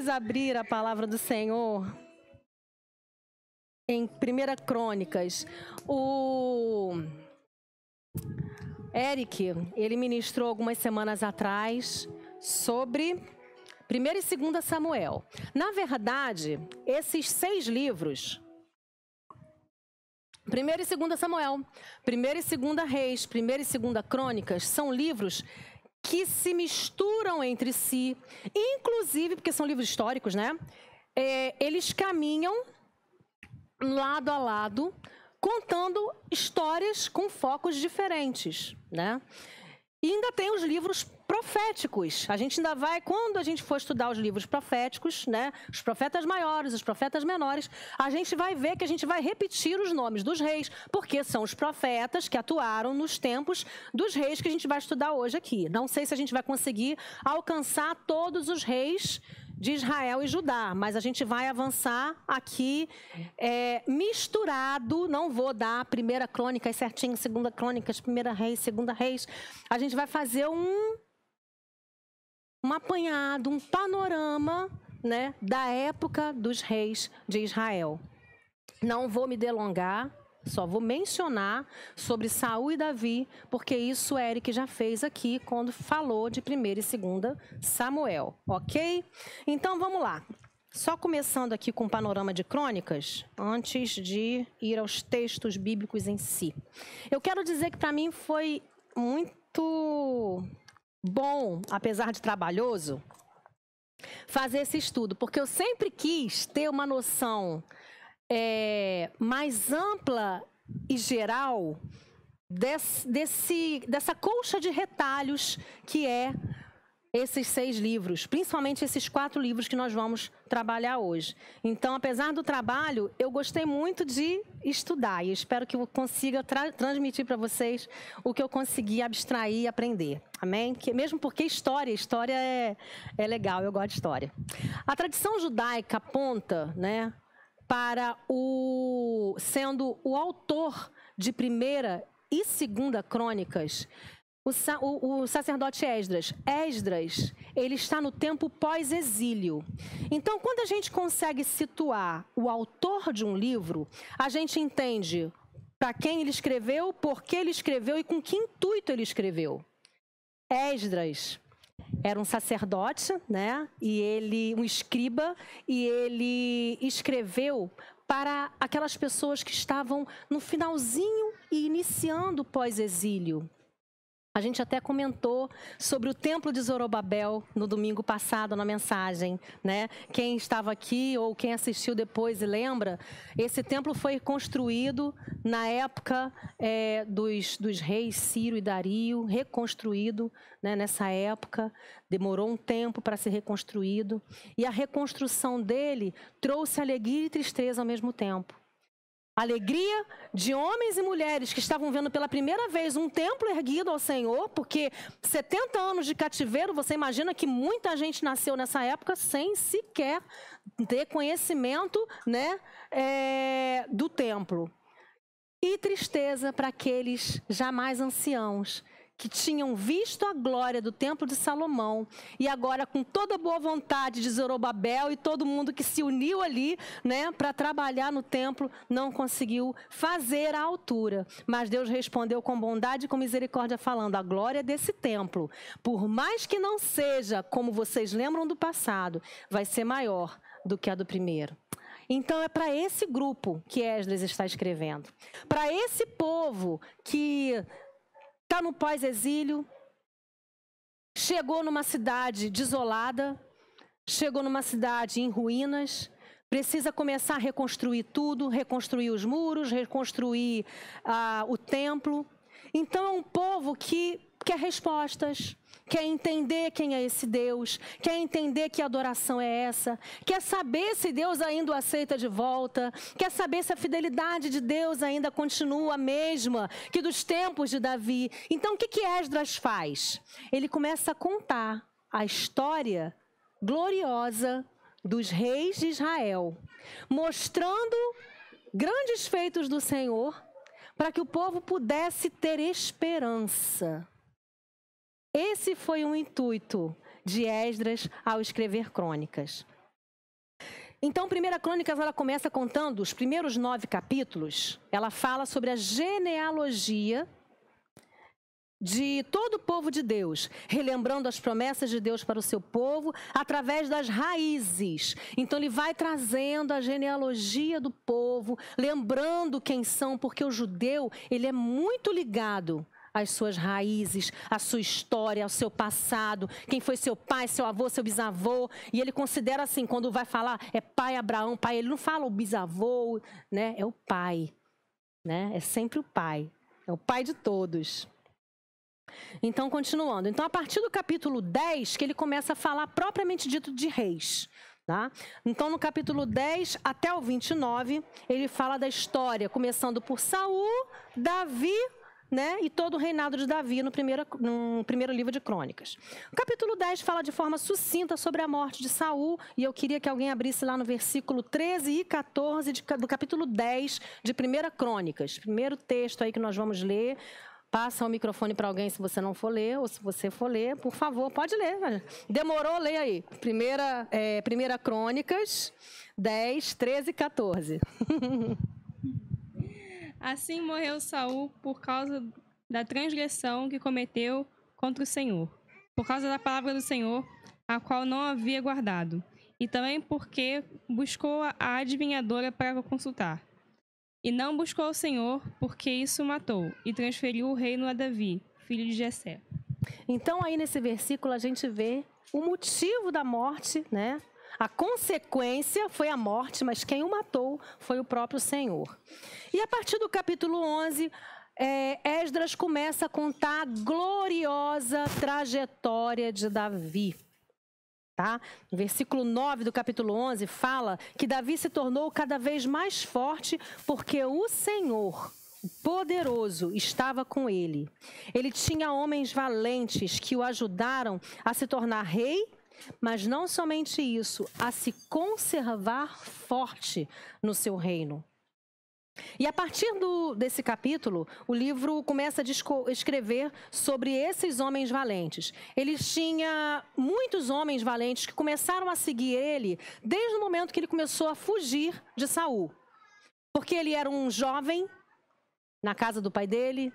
Vamos abrir a palavra do Senhor em 1 Crônicas. O Eric, ele ministrou algumas semanas atrás sobre 1 e 2 Samuel. Na verdade, esses 6 livros, 1 e 2 Samuel, 1 e 2 Reis, 1 e 2 Crônicas, são livros que se misturam entre si, inclusive, porque são livros históricos, né? Eles caminham lado a lado, contando histórias com focos diferentes, né? E ainda tem os livros proféticos. A gente ainda vai, quando a gente for estudar os livros proféticos, né? Os profetas maiores, os profetas menores, a gente vai ver que a gente vai repetir os nomes dos reis, porque são os profetas que atuaram nos tempos dos reis que a gente vai estudar hoje aqui. Não sei se a gente vai conseguir alcançar todos os reis de Israel e Judá, mas a gente vai avançar aqui misturado. Não vou dar 1 Crônicas certinho, 2 Crônicas, 1 Reis, 2 Reis. A gente vai fazer um apanhado, um panorama, né, da época dos reis de Israel. Não vou me delongar, só vou mencionar sobre Saul e Davi, porque isso Eric já fez aqui quando falou de 1 e 2 Samuel, ok? Então vamos lá. Só começando aqui com o panorama de crônicas, antes de ir aos textos bíblicos em si. Eu quero dizer que para mim foi muito bom, apesar de trabalhoso, fazer esse estudo, porque eu sempre quis ter uma noção mais ampla e geral dessa colcha de retalhos que esses 6 livros, principalmente esses 4 livros que nós vamos trabalhar hoje. Então, apesar do trabalho, eu gostei muito de estudar e espero que eu consiga transmitir para vocês o que eu consegui abstrair e aprender. Amém? Mesmo porque história é legal, eu gosto de história. A tradição judaica aponta, né, para sendo o autor de 1 e 2 Crônicas, o sacerdote Esdras. Esdras, ele está no tempo pós-exílio. Então, quando a gente consegue situar o autor de um livro, a gente entende para quem ele escreveu, por que ele escreveu e com que intuito ele escreveu. Esdras era um sacerdote, né? Um escriba, e ele escreveu para aquelas pessoas que estavam no finalzinho e iniciando o pós-exílio. A gente até comentou sobre o templo de Zorobabel no domingo passado na mensagem, né? Quem estava aqui ou quem assistiu depois e lembra, esse templo foi construído na época dos reis Ciro e Dario, reconstruído, né, nessa época. Demorou um tempo para ser reconstruído, e a reconstrução dele trouxe alegria e tristeza ao mesmo tempo. Alegria de homens e mulheres que estavam vendo pela primeira vez um templo erguido ao Senhor, porque 70 anos de cativeiro, você imagina que muita gente nasceu nessa época sem sequer ter conhecimento, né, do templo. E tristeza para aqueles já mais anciãos, que tinham visto a glória do templo de Salomão, e agora, com toda a boa vontade de Zorobabel e todo mundo que se uniu ali, né, para trabalhar no templo, não conseguiu fazer a altura. Mas Deus respondeu com bondade e com misericórdia, falando: a glória desse templo, por mais que não seja como vocês lembram do passado, vai ser maior do que a do primeiro. Então, é para esse grupo que Esdras está escrevendo. Para esse povo que está no pós-exílio, chegou numa cidade desolada, chegou numa cidade em ruínas, precisa começar a reconstruir tudo, reconstruir os muros, reconstruir o templo. Então, é um povo que quer respostas, quer entender quem é esse Deus, quer entender que adoração é essa, quer saber se Deus ainda o aceita de volta, quer saber se a fidelidade de Deus ainda continua a mesma que dos tempos de Davi. Então, o que Esdras faz? Ele começa a contar a história gloriosa dos reis de Israel, mostrando grandes feitos do Senhor, para que o povo pudesse ter esperança. Esse foi o intuito de Esdras ao escrever crônicas. Então, 1 Crônicas, ela começa contando os primeiros 9 capítulos. Ela fala sobre a genealogia de todo o povo de Deus, relembrando as promessas de Deus para o seu povo através das raízes. Então ele vai trazendo a genealogia do povo, lembrando quem são, porque o judeu, ele é muito ligado às suas raízes, à sua história, ao seu passado, quem foi seu pai, seu avô, seu bisavô, e ele considera assim, quando vai falar, é pai Abraão, pai, ele não fala o bisavô, né? É o pai, né? É sempre o pai, é o pai de todos. Então, continuando. Então, a partir do capítulo 10, que ele começa a falar propriamente dito de reis. Tá? Então, no capítulo 10 até o 29, ele fala da história, começando por Saul, Davi, né, e todo o reinado de Davi no primeiro livro de Crônicas. O capítulo 10 fala de forma sucinta sobre a morte de Saul, e eu queria que alguém abrisse lá no versículo 13 e 14 do capítulo 10 de 1 Crônicas. Primeiro texto aí que nós vamos ler. Passa o microfone para alguém se você não for ler, ou se você for ler, por favor, pode ler. Demorou, leia aí. 1 Crônicas 10, 13 e 14. Assim morreu Saul por causa da transgressão que cometeu contra o Senhor, por causa da palavra do Senhor, a qual não havia guardado, e também porque buscou a adivinhadora para consultar. E não buscou o Senhor, porque isso o matou, e transferiu o reino a Davi, filho de Jessé. Então, aí nesse versículo, a gente vê o motivo da morte, né? A consequência foi a morte, mas quem o matou foi o próprio Senhor. E a partir do capítulo 11, Esdras começa a contar a gloriosa trajetória de Davi. Tá? O versículo 9 do capítulo 11 fala que Davi se tornou cada vez mais forte porque o Senhor, o poderoso, estava com ele. Ele tinha homens valentes que o ajudaram a se tornar rei, mas não somente isso, a se conservar forte no seu reino. E a partir desse capítulo, o livro começa a escrever sobre esses homens valentes. Ele tinha muitos homens valentes que começaram a seguir ele desde o momento que ele começou a fugir de Saul. Porque ele era um jovem na casa do pai dele.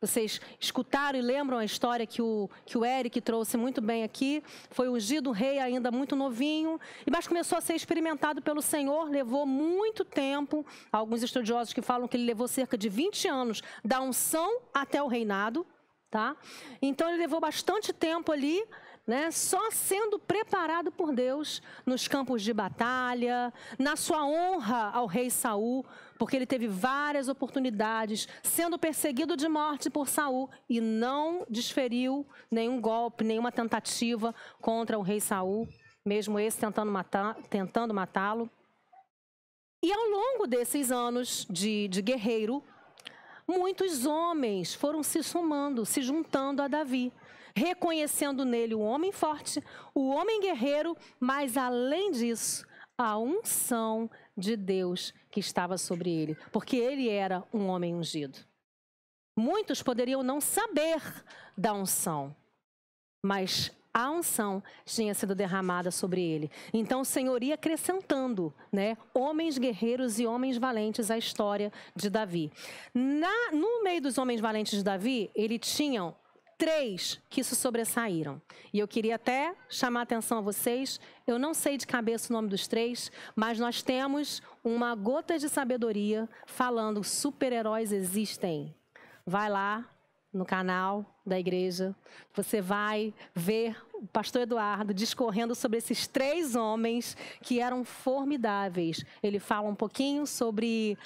Vocês escutaram e lembram a história que o Eric trouxe muito bem aqui. Foi ungido rei ainda muito novinho, mas começou a ser experimentado pelo Senhor. Levou muito tempo. Há alguns estudiosos que falam que ele levou cerca de 20 anos da unção até o reinado. Tá? Então ele levou bastante tempo ali, né, só sendo preparado por Deus nos campos de batalha, na sua honra ao rei Saul, porque ele teve várias oportunidades, sendo perseguido de morte por Saul e não desferiu nenhum golpe, nenhuma tentativa contra o rei Saul, mesmo esse tentando matá-lo. E ao longo desses anos de guerreiro, muitos homens foram se somando, se juntando a Davi, reconhecendo nele o homem forte, o homem guerreiro, mas além disso, a unção de Deus que estava sobre ele, porque ele era um homem ungido. Muitos poderiam não saber da unção, mas a unção tinha sido derramada sobre ele. Então o Senhor ia acrescentando, né, homens guerreiros e homens valentes à história de Davi. No meio dos homens valentes de Davi, ele tinha 3 que se sobressaíram. E eu queria até chamar a atenção a vocês, eu não sei de cabeça o nome dos 3, mas nós temos uma gota de sabedoria falando super-heróis existem. Vai lá no canal da igreja, você vai ver o pastor Eduardo discorrendo sobre esses 3 homens que eram formidáveis. Ele fala um pouquinho sobre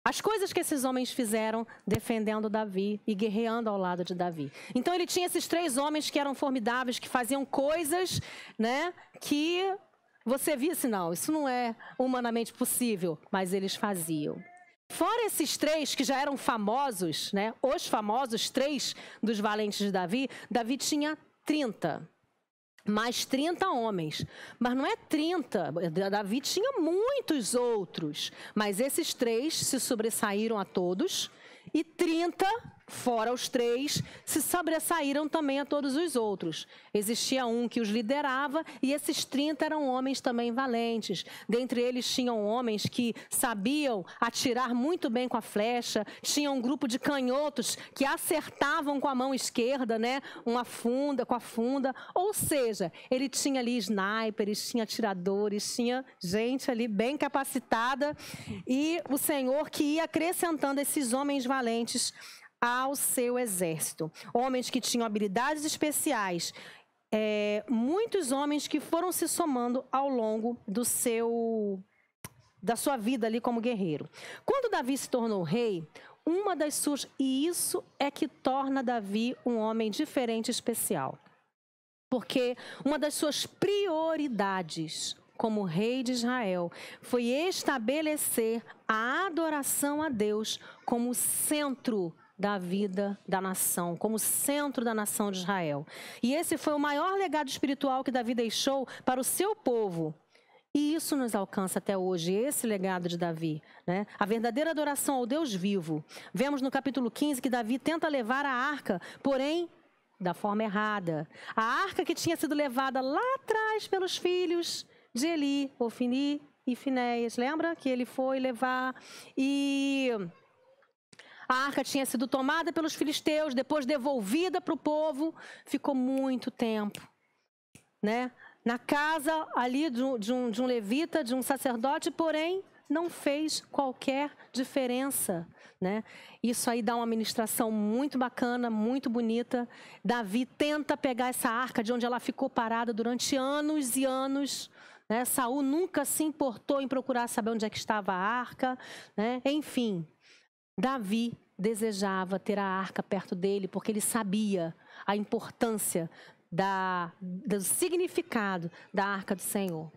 as coisas que esses homens fizeram defendendo Davi e guerreando ao lado de Davi. Então ele tinha esses 3 homens que eram formidáveis, que faziam coisas, né, que você via assim, não, isso não é humanamente possível, mas eles faziam. Fora esses 3 que já eram famosos, né, os famosos 3 dos valentes de Davi, Davi tinha 30. Mais 30 homens. Mas não é 30. Davi tinha muitos outros. Mas esses 3 se sobressaíram a todos. E 30 Fora os 3, se sobressaíram também a todos os outros. Existia um que os liderava e esses 30 eram homens também valentes. Dentre eles tinham homens que sabiam atirar muito bem com a flecha, tinha um grupo de canhotos que acertavam com a mão esquerda, né? Uma funda com a funda. Ou seja, ele tinha ali snipers, tinha atiradores, tinha gente ali bem capacitada. E o Senhor que ia acrescentando esses homens valentes ao seu exército. Homens que tinham habilidades especiais. Muitos homens que foram se somando ao longo da sua vida ali como guerreiro. Quando Davi se tornou rei, e isso é que torna Davi um homem diferente e especial. Porque uma das suas prioridades como rei de Israel foi estabelecer a adoração a Deus como centro da vida da nação, como centro da nação de Israel. E esse foi o maior legado espiritual que Davi deixou para o seu povo. E isso nos alcança até hoje, esse legado de Davi, né? A verdadeira adoração ao Deus vivo. Vemos no capítulo 15 que Davi tenta levar a arca, porém, da forma errada. A arca que tinha sido levada lá atrás pelos filhos de Eli, Ofni e Finéias. Lembra que ele foi levar e a arca tinha sido tomada pelos filisteus, depois devolvida para o povo, ficou muito tempo, né? Na casa ali de um levita, de um sacerdote, porém, não fez qualquer diferença, né? Isso aí dá uma ministração muito bacana, muito bonita. Davi tenta pegar essa arca de onde ela ficou parada durante anos e anos, né? Saul nunca se importou em procurar saber onde é que estava a arca, né? Enfim, Davi desejava ter a arca perto dele porque ele sabia a importância do significado da arca do Senhor.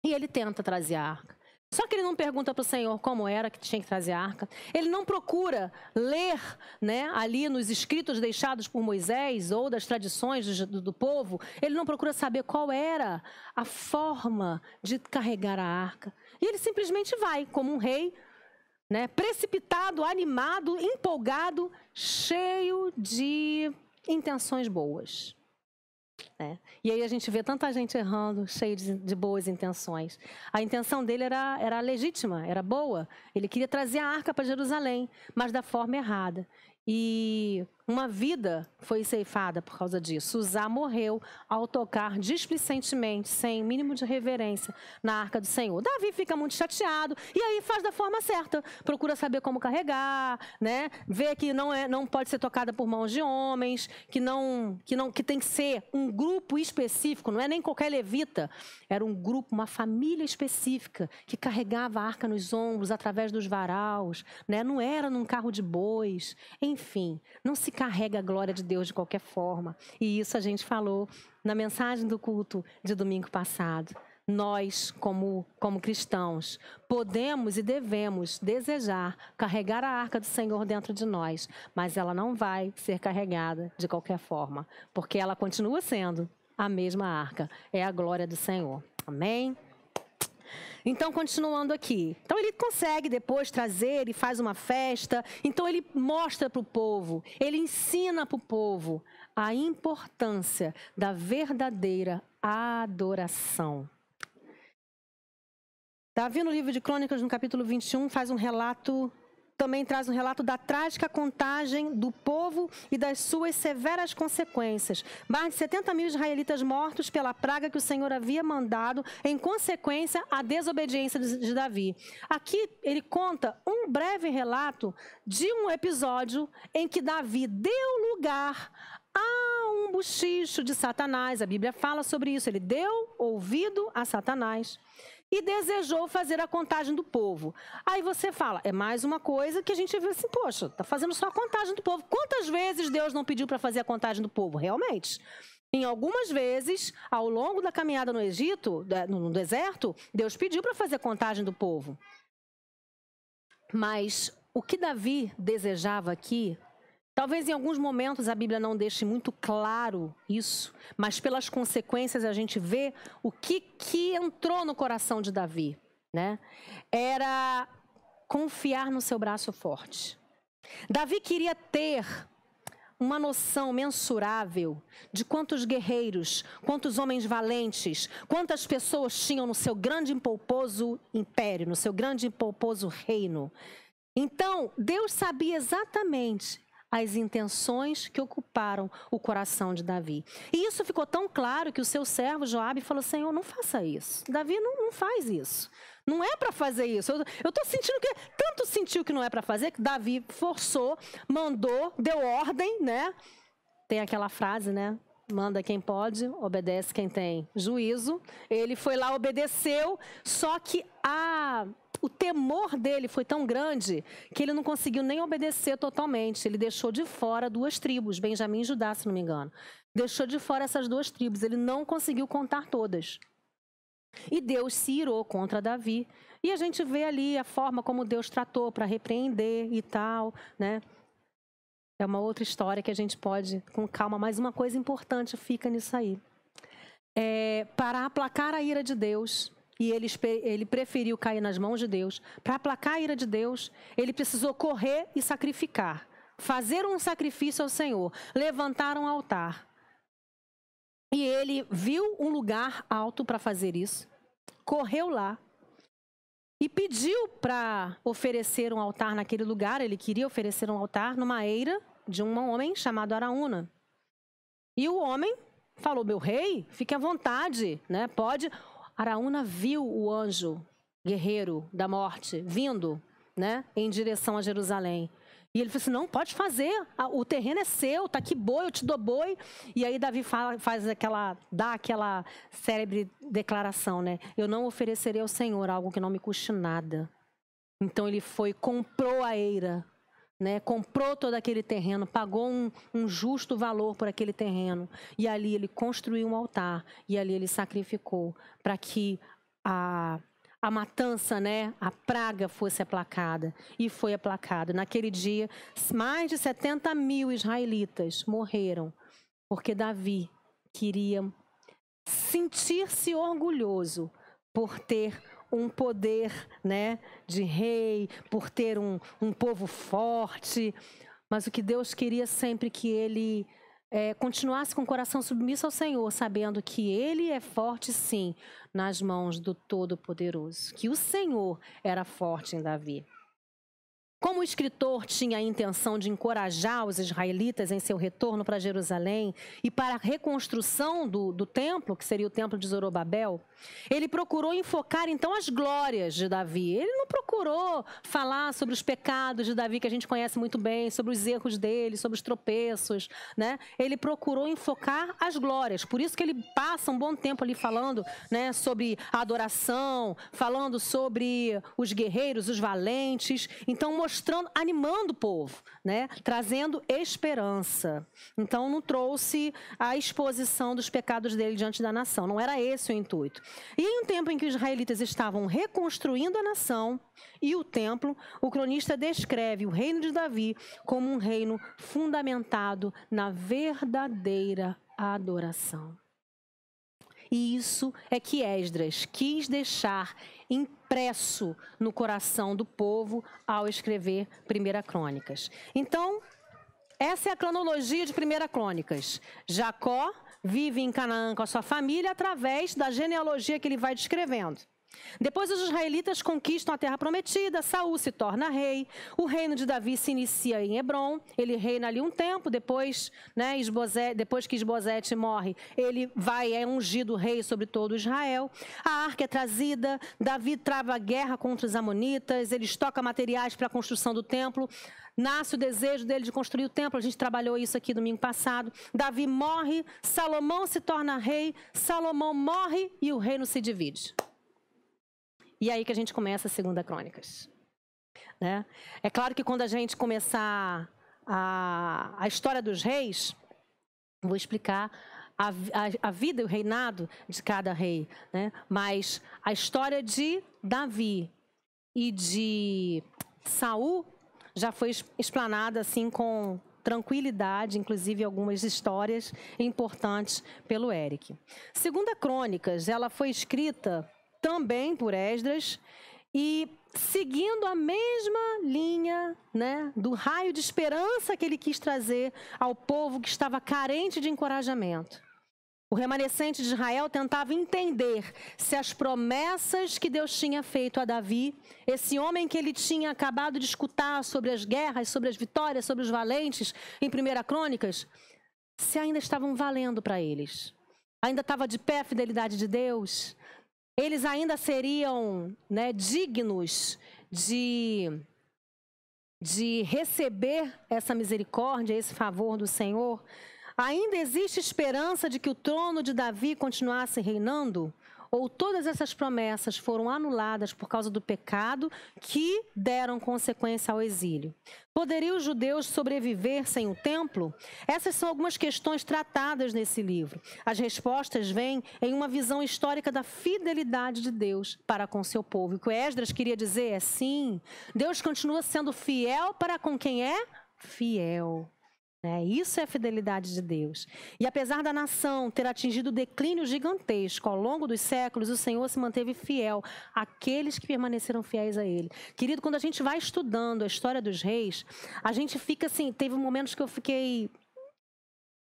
E ele tenta trazer a arca. Só que ele não pergunta para o Senhor como era que tinha que trazer a arca. Ele não procura ler, né, ali nos escritos deixados por Moisés ou das tradições do povo. Ele não procura saber qual era a forma de carregar a arca. E ele simplesmente vai, como um rei, né, precipitado, animado, empolgado, cheio de intenções boas. E aí a gente vê tanta gente errando, cheio de boas intenções. A intenção dele era legítima, era boa. Ele queria trazer a arca para Jerusalém, mas da forma errada. E uma vida foi ceifada por causa disso. Uzá morreu ao tocar displicentemente, sem mínimo de reverência, na arca do Senhor. Davi fica muito chateado e aí faz da forma certa. Procura saber como carregar, né? Vê que não pode ser tocada por mãos de homens, que tem que ser um grupo específico, não é nem qualquer levita. Era um grupo, uma família específica que carregava a arca nos ombros através dos varaus, né? Não era num carro de bois. Enfim, não se carrega a glória de Deus de qualquer forma. E isso a gente falou na mensagem do culto de domingo passado. Nós, como cristãos, podemos e devemos desejar carregar a arca do Senhor dentro de nós, mas ela não vai ser carregada de qualquer forma, porque ela continua sendo a mesma arca. É a glória do Senhor. Amém? Então, continuando aqui. Então, ele consegue depois trazer e faz uma festa. Então, ele mostra para o povo, ele ensina para o povo a importância da verdadeira adoração. Davi, no livro de Crônicas, no capítulo 21, também traz um relato da trágica contagem do povo e das suas severas consequências. Mais de 70 mil israelitas mortos pela praga que o Senhor havia mandado em consequência à desobediência de Davi. Aqui ele conta um breve relato de um episódio em que Davi deu lugar a um bochicho de Satanás. A Bíblia fala sobre isso. Ele deu ouvido a Satanás e desejou fazer a contagem do povo. Aí você fala, é mais uma coisa que a gente vê assim, poxa, está fazendo só a contagem do povo. Quantas vezes Deus não pediu para fazer a contagem do povo? Realmente. Em algumas vezes, ao longo da caminhada no Egito, no deserto, Deus pediu para fazer a contagem do povo. Mas o que Davi desejava aqui, talvez em alguns momentos a Bíblia não deixe muito claro isso, mas pelas consequências a gente vê o que entrou no coração de Davi, né? Era confiar no seu braço forte. Davi queria ter uma noção mensurável de quantos guerreiros, quantos homens valentes, quantas pessoas tinham no seu grande e pomposo império, no seu grande e pomposo reino. Então, Deus sabia exatamente as intenções que ocuparam o coração de Davi. E isso ficou tão claro que o seu servo Joabe falou: Senhor, não faça isso. Davi não faz isso. Não é para fazer isso. Eu estou sentindo que... Tanto sentiu que não é para fazer, que Davi forçou, mandou, deu ordem, né? Tem aquela frase, né? Manda quem pode, obedece quem tem juízo. Ele foi lá, obedeceu, só que o temor dele foi tão grande que ele não conseguiu nem obedecer totalmente. Ele deixou de fora 2 tribos, Benjamim e Judá, se não me engano. Deixou de fora essas 2 tribos, ele não conseguiu contar todas. E Deus se irou contra Davi. E a gente vê ali a forma como Deus tratou para repreender e tal, né? É uma outra história que a gente pode, com calma, mas uma coisa importante fica nisso aí. Para aplacar a ira de Deus, e ele preferiu cair nas mãos de Deus, para aplacar a ira de Deus, ele precisou correr e sacrificar, fazer um sacrifício ao Senhor, levantar um altar. E ele viu um lugar alto para fazer isso, correu lá e pediu para oferecer um altar naquele lugar. Ele queria oferecer um altar numa eira de um homem chamado Araúna. E o homem falou: meu rei, fique à vontade, né? Pode. Araúna viu o anjo guerreiro da morte vindo, né, em direção a Jerusalém. E ele falou assim: não, pode fazer, o terreno é seu, tá aqui boi, eu te dou boi. E aí Davi dá aquela célebre declaração, né? Eu não oferecerei ao Senhor algo que não me custe nada. Então ele foi, comprou a eira, né? Comprou todo aquele terreno, pagou um justo valor por aquele terreno. E ali ele construiu um altar, e ali ele sacrificou para que a matança, né, a praga fosse aplacada. E foi aplacada. Naquele dia, mais de 70 mil israelitas morreram, porque Davi queria sentir-se orgulhoso por ter um poder, né, de rei, por ter um povo forte. Mas o que Deus queria sempre que ele continuasse com o coração submisso ao Senhor, sabendo que Ele é forte, sim, nas mãos do Todo-Poderoso. Que o Senhor era forte em Davi. Como o escritor tinha a intenção de encorajar os israelitas em seu retorno para Jerusalém e para a reconstrução do templo, que seria o templo de Zorobabel, ele procurou enfocar então as glórias de Davi. Ele não procurou falar sobre os pecados de Davi, que a gente conhece muito bem, sobre os erros dele, sobre os tropeços, né? Ele procurou enfocar as glórias. Por isso que ele passa um bom tempo ali falando, né, sobre a adoração, falando sobre os guerreiros, os valentes. Então, mostrando, animando o povo, né? Trazendo esperança. Então, não trouxe a exposição dos pecados dele diante da nação. Não era esse o intuito. E em um tempo em que os israelitas estavam reconstruindo a nação e o templo, o cronista descreve o reino de Davi como um reino fundamentado na verdadeira adoração. E isso é que Esdras quis deixar impresso no coração do povo ao escrever 1 Crônicas. Então, essa é a cronologia de 1 Crônicas. Jacó vive em Canaã com a sua família através da genealogia que ele vai descrevendo. Depois os israelitas conquistam a terra prometida, Saul se torna rei, o reino de Davi se inicia em Hebrom, ele reina ali um tempo, depois, né, depois que Isbosete morre, ele é ungido rei sobre todo Israel, a arca é trazida, Davi trava a guerra contra os amonitas, ele estoca materiais para a construção do templo, nasce o desejo dele de construir o templo, a gente trabalhou isso aqui domingo passado, Davi morre, Salomão se torna rei, Salomão morre e o reino se divide. E aí que a gente começa a 2 Crônicas. Né? É claro que quando a gente começar a história dos reis, vou explicar a vida e o reinado de cada rei. Né? Mas a história de Davi e de Saul já foi explanada assim com tranquilidade, inclusive algumas histórias importantes pelo Eric. 2 Crônicas, ela foi escrita também por Esdras, e seguindo a mesma linha, né, do raio de esperança que ele quis trazer ao povo que estava carente de encorajamento. O remanescente de Israel tentava entender se as promessas que Deus tinha feito a Davi, esse homem que ele tinha acabado de escutar sobre as guerras, sobre as vitórias, sobre os valentes em 1 Crônicas, se ainda estavam valendo para eles. Ainda estava de pé a fidelidade de Deus. Eles ainda seriam, né, dignos de receber essa misericórdia, esse favor do Senhor. Ainda existe esperança de que o trono de Davi continuasse reinando? Ou todas essas promessas foram anuladas por causa do pecado que deram consequência ao exílio? Poderiam os judeus sobreviver sem o templo? Essas são algumas questões tratadas nesse livro. As respostas vêm em uma visão histórica da fidelidade de Deus para com seu povo. O que Esdras queria dizer é sim, Deus continua sendo fiel para com quem é fiel. Isso é a fidelidade de Deus. E apesar da nação ter atingido declínio gigantesco ao longo dos séculos, o Senhor se manteve fiel àqueles que permaneceram fiéis a Ele. Querido, quando a gente vai estudando a história dos reis, a gente fica assim, teve momentos que eu fiquei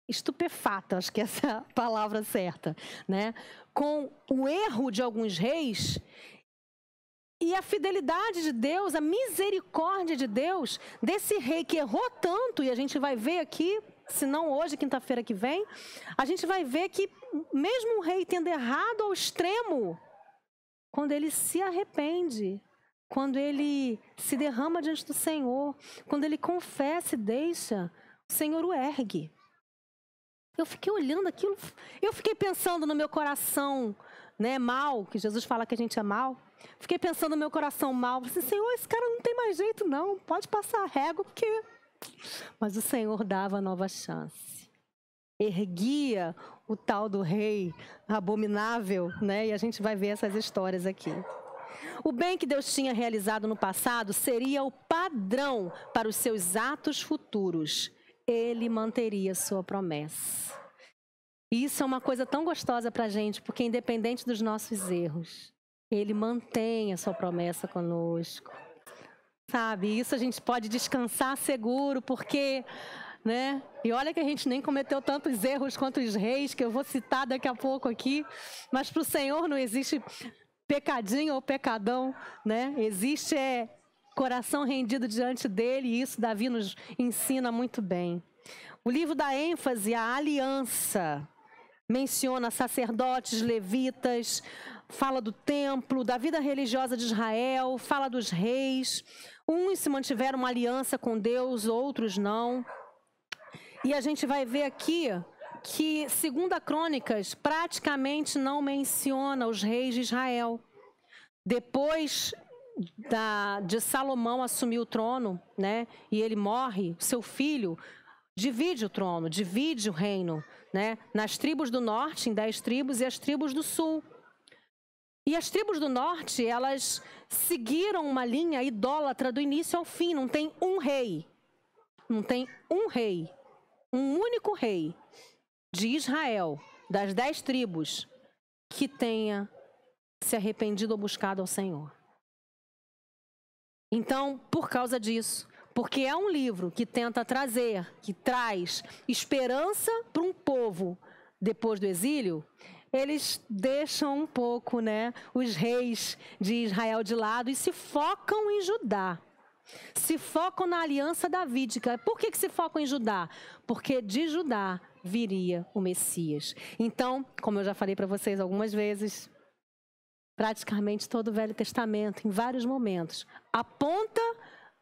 estupefata, acho que essa é a palavra certa, né? Com o erro de alguns reis e a fidelidade de Deus, a misericórdia de Deus, desse rei que errou tanto, e a gente vai ver aqui, se não hoje, quinta-feira que vem, a gente vai ver que mesmo um rei tendo errado ao extremo, quando ele se arrepende, quando ele se derrama diante do Senhor, quando ele confessa e deixa, o Senhor o ergue. Eu fiquei olhando aquilo, eu fiquei pensando no meu coração, né, mal, que Jesus fala que a gente é mal. Fiquei pensando no meu coração mal, assim, Senhor, esse cara não tem mais jeito não, pode passar a régua, porque... Mas o Senhor dava nova chance. Erguia o tal do rei abominável, né? E a gente vai ver essas histórias aqui. O bem que Deus tinha realizado no passado seria o padrão para os seus atos futuros. Ele manteria sua promessa. E isso é uma coisa tão gostosa para a gente, porque independente dos nossos erros, Ele mantém a sua promessa conosco. Sabe, isso a gente pode descansar seguro, porque, né? E olha que a gente nem cometeu tantos erros quanto os reis, que eu vou citar daqui a pouco aqui, mas para o Senhor não existe pecadinho ou pecadão, né? Existe coração rendido diante dele, e isso Davi nos ensina muito bem. O livro dá ênfase à aliança, menciona sacerdotes, levitas, fala do templo, da vida religiosa de Israel, fala dos reis. Uns se mantiveram uma aliança com Deus, outros não. E a gente vai ver aqui que 2 Crônicas praticamente não menciona os reis de Israel. Depois de Salomão assumir o trono, né, e ele morre, seu filho divide o trono, divide o reino, né, nas tribos do norte, em 10 tribos, e as tribos do sul. E as tribos do norte, elas seguiram uma linha idólatra do início ao fim. Não tem um rei. Não tem um rei. Um único rei de Israel, das 10 tribos, que tenha se arrependido ou buscado ao Senhor. Então, por causa disso, porque é um livro que tenta trazer, que traz esperança para um povo depois do exílio, eles deixam um pouco, né, os reis de Israel de lado e se focam em Judá. Se focam na aliança davídica. Por que se focam em Judá? Porque de Judá viria o Messias. Então, como eu já falei para vocês algumas vezes, praticamente todo o Velho Testamento, em vários momentos, aponta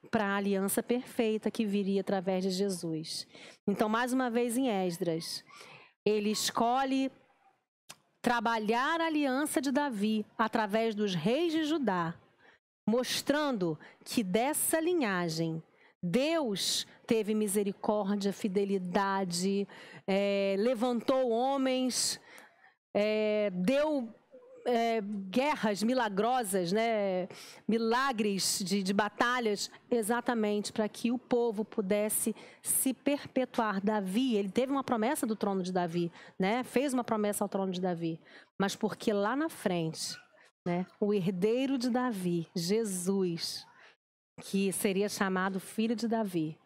para a aliança perfeita que viria através de Jesus. Então, mais uma vez em Esdras, ele escolhe trabalhar a aliança de Davi através dos reis de Judá, mostrando que dessa linhagem Deus teve misericórdia, fidelidade, levantou homens, deu guerras milagrosas, né? Milagres de batalhas, exatamente para que o povo pudesse se perpetuar. Davi, ele teve uma promessa do trono de Davi, né? Fez uma promessa ao trono de Davi, mas porque lá na frente né? O herdeiro de Davi, Jesus, que seria chamado filho de Davi,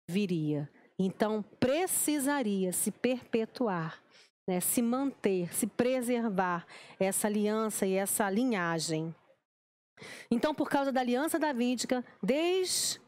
viria. Então, precisaria se perpetuar, né? Se manter, se preservar essa aliança e essa linhagem. Então, por causa da aliança davídica, desde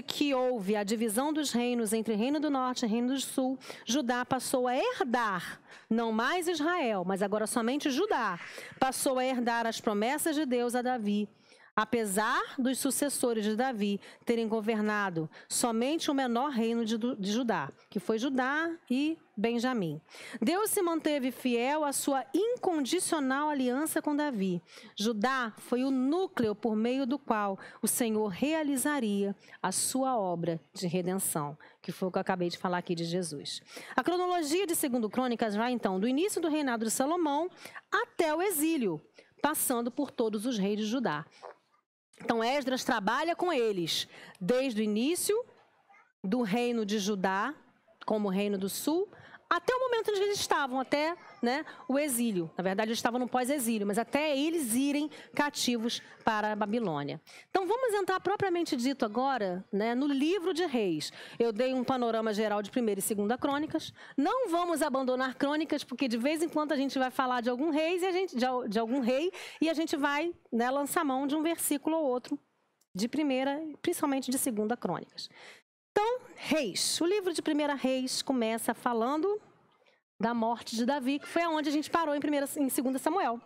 que houve a divisão dos reinos entre Reino do Norte e Reino do Sul, Judá passou a herdar, não mais Israel, mas agora somente Judá, passou a herdar as promessas de Deus a Davi, apesar dos sucessores de Davi terem governado somente o menor reino de Judá, que foi Judá e Benjamim. Deus se manteve fiel à sua incondicional aliança com Davi. Judá foi o núcleo por meio do qual o Senhor realizaria a sua obra de redenção, que foi o que eu acabei de falar aqui de Jesus. A cronologia de 2 Crônicas vai, então, do início do reinado de Salomão até o exílio, passando por todos os reis de Judá. Então, Esdras trabalha com eles desde o início do reino de Judá, como reino do sul, até o momento em que eles estavam, até, né, o exílio. Na verdade, eles estavam no pós-exílio, mas até eles irem cativos para a Babilônia. Então, vamos entrar propriamente dito agora, né, no livro de Reis. Eu dei um panorama geral de 1ª e 2ª Crônicas. Não vamos abandonar Crônicas, porque de vez em quando a gente vai falar de algum rei e a gente vai, né, lançar mão de um versículo ou outro de 1ª, principalmente de 2ª Crônicas. Então, Reis. O livro de 1ª Reis começa falando da morte de Davi, que foi aonde a gente parou em 2 Samuel.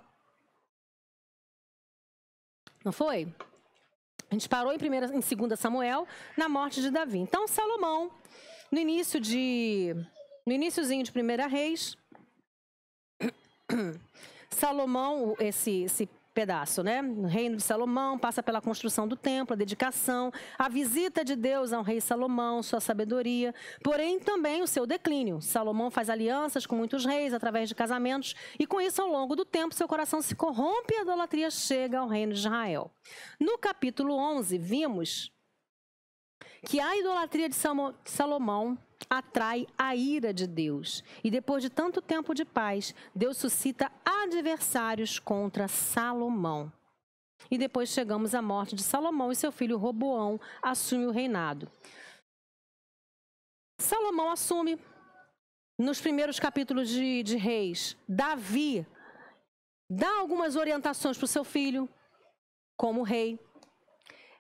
Não foi? A gente parou em 2 Samuel, na morte de Davi. Então, Salomão, no iniciozinho de 1ª Reis, Salomão, esse pedaço, né? No reino de Salomão, passa pela construção do templo, a dedicação, a visita de Deus ao rei Salomão, sua sabedoria, porém também o seu declínio. Salomão faz alianças com muitos reis através de casamentos e com isso, ao longo do tempo, seu coração se corrompe e a idolatria chega ao reino de Israel. No capítulo 11, vimos que a idolatria de Salomão atrai a ira de Deus. E depois de tanto tempo de paz, Deus suscita adversários contra Salomão. E depois chegamos à morte de Salomão e seu filho Roboão assume o reinado. Salomão assume, nos primeiros capítulos de Reis, Davi dá algumas orientações para o seu filho, como rei.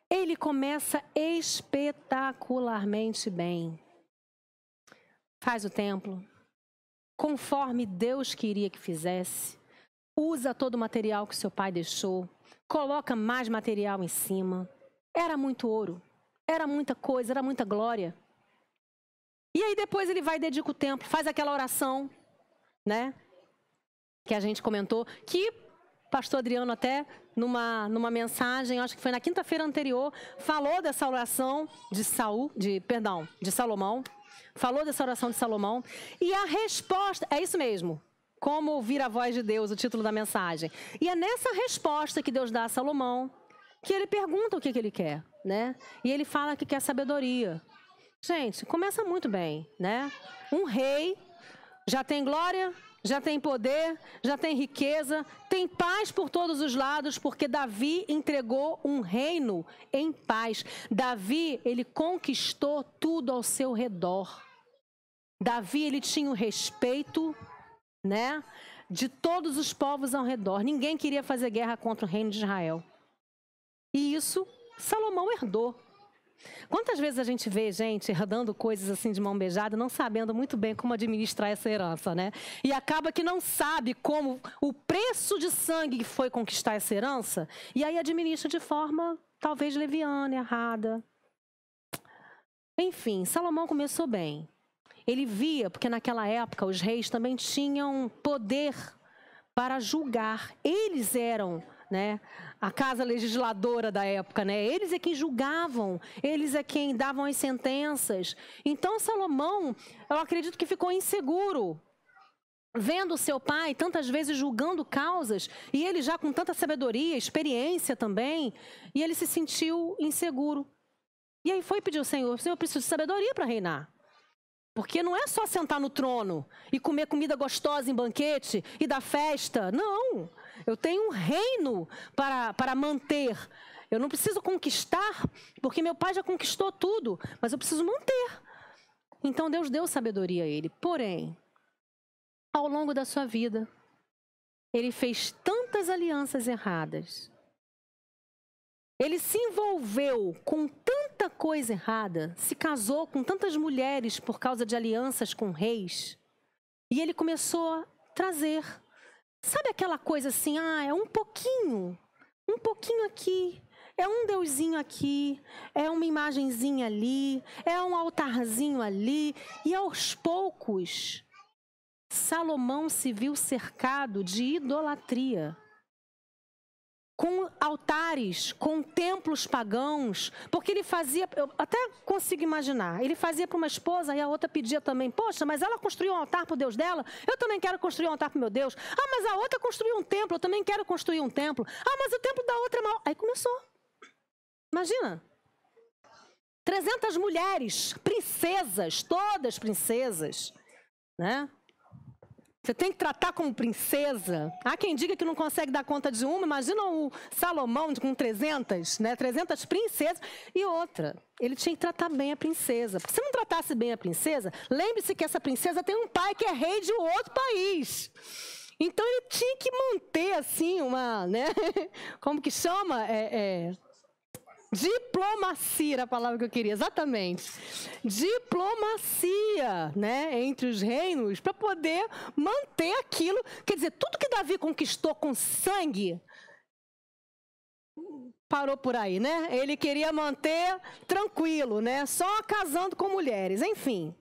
Ele começa espetacularmente bem. Faz o templo, conforme Deus queria que fizesse, usa todo o material que seu pai deixou, coloca mais material em cima. Era muito ouro, era muita coisa, era muita glória. E aí depois ele vai e dedica o templo, faz aquela oração, né? Que a gente comentou, que pastor Adriano até numa mensagem, acho que foi na quinta-feira anterior, falou dessa oração de Salomão. Falou dessa oração de Salomão. E a resposta, é isso mesmo. Como ouvir a voz de Deus, o título da mensagem. E é nessa resposta que Deus dá a Salomão, que ele pergunta o que ele quer, né? E ele fala que quer sabedoria. Gente, começa muito bem, né? Um rei já tem glória, já tem poder, já tem riqueza, tem paz por todos os lados, porque Davi entregou um reino em paz. Davi, ele conquistou tudo ao seu redor. Davi, ele tinha o respeito, né, de todos os povos ao redor. Ninguém queria fazer guerra contra o reino de Israel. E isso Salomão herdou. Quantas vezes a gente vê gente herdando coisas assim de mão beijada, não sabendo muito bem como administrar essa herança, né? E acaba que não sabe como o preço de sangue que foi conquistar essa herança, e aí administra de forma talvez leviana, errada. Enfim, Salomão começou bem. Ele via, porque naquela época os reis também tinham poder para julgar. Eles eram, né, a casa legisladora da época, né? Eles é quem julgavam, eles é quem davam as sentenças. Então Salomão, eu acredito que ficou inseguro, vendo seu pai tantas vezes julgando causas, e ele já com tanta sabedoria, experiência também, e ele se sentiu inseguro. E aí foi pedir ao Senhor, eu preciso de sabedoria para reinar. Porque não é só sentar no trono e comer comida gostosa em banquete e dar festa. Não. Eu tenho um reino para manter. Eu não preciso conquistar, porque meu pai já conquistou tudo, mas eu preciso manter. Então Deus deu sabedoria a ele. Porém, ao longo da sua vida, ele fez tantas alianças erradas. Ele se envolveu com tanta coisa errada, se casou com tantas mulheres por causa de alianças com reis. E ele começou a trazer. Sabe aquela coisa assim, é um pouquinho aqui. É um deusinho aqui, é uma imagenzinha ali, é um altarzinho ali. E aos poucos, Salomão se viu cercado de idolatria. Com altares, com templos pagãos, porque ele fazia, eu até consigo imaginar, ele fazia para uma esposa e a outra pedia também, poxa, mas ela construiu um altar para o Deus dela, eu também quero construir um altar para o meu Deus. Mas a outra construiu um templo, eu também quero construir um templo. Mas o templo da outra é mau. Aí começou. Imagina. 300 mulheres, princesas, todas princesas, né? Você tem que tratar como princesa. Há quem diga que não consegue dar conta de uma. Imagina o Salomão com 300, né? 300 princesas. E outra, ele tinha que tratar bem a princesa. Porque se não tratasse bem a princesa, lembre-se que essa princesa tem um pai que é rei de outro país. Então ele tinha que manter, assim, uma, né? Como que chama? Diplomacia era a palavra que eu queria, exatamente. Diplomacia, né, entre os reinos, para poder manter aquilo. Quer dizer, tudo que Davi conquistou com sangue, parou por aí, né? Ele queria manter tranquilo, né? Só casando com mulheres, enfim.